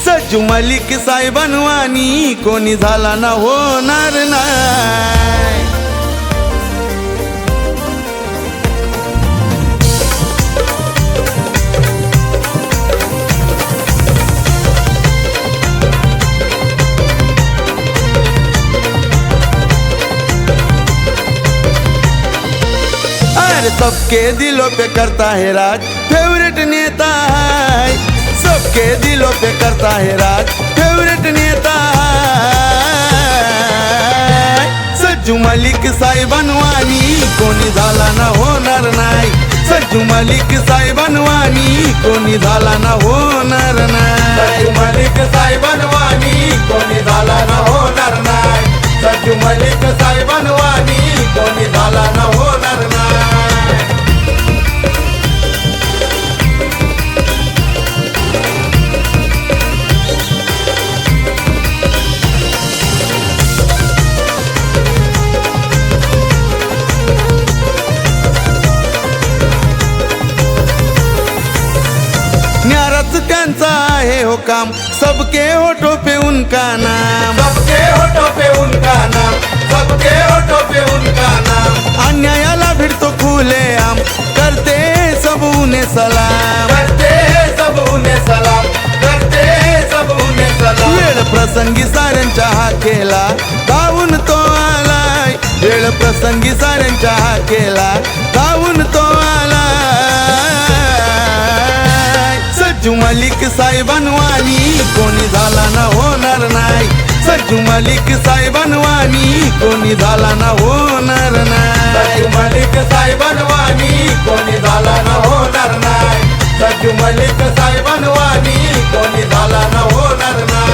सज्जू मलिक साहेबांवानी कोणी झाला ना होणार नाही। सबके दिलों पे करता है राज, फेवरेट नेता है। सबके दिलों पे करता है राज, फेवरेट नेता है। सज्जू मलिक साहेबांवानी कोणी झाला ना होणार नाही। सज्जू मलिक साहेबांवानी कोणी झाला ना होणार नाही। सज्जू मलिक साहेबांवानी कोणी झाला ना होणार नाही। सज्जू मलिक साहेबांवानी कोणी झाला ना होणार नाही। न्याराच त्यांचा आहे हो काम, सबके होठों पे उनका नाम। सबके होठों पे उनका नाम, सबके होठों पे उनका नाम। अन्यायाला भिड़तो खुले आम, करते सब उन्हें सलाम। करते सब उन्हें सलाम, करते सब उन्हें सलाम। वेळ प्रसंगी साऱ्यांच्या हाकेला धावून तो आलाय। वेळ प्रसंगी साऱ्यांच्या हाकेला धावून तो आलाय। सज्जू मलिक साहेबांवानी कोणी झाला ना होणार नाही। सज्जू मलिक साहेबांवानी कोणी झाला ना होणार नाही। सज्जू मलिक साहेबांवानी कोणी झाला ना होणार नाही। सज्जू मलिक साहेबांवानी कोणी झाला ना होणार नाही।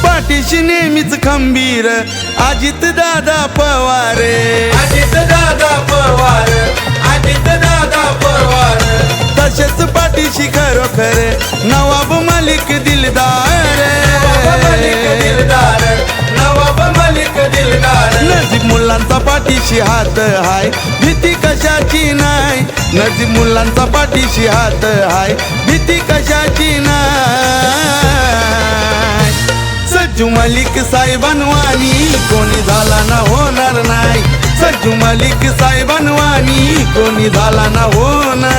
पाठीशी नेहमीच खंबीर अजित दादा पवार। अजित दादा पवार, अजित दादा पवार। तसेच पाठीशी खरोखर नवाब मलिक दिलदार। नवाब मलिक दिलदार, नवाब मलिक दिलदार। नजीब मुलांचा पाठीशी हात हाय, भीती कशाची नाही। नजीब मुलांचा पाठीशी हात हाय, भीती कशाची नाही। सज्जू मलिक साहेबांवानी कोणी झाला ना होणार नाही। सज्जू मलिक साहेबांवानी कोणी झाला ना होणार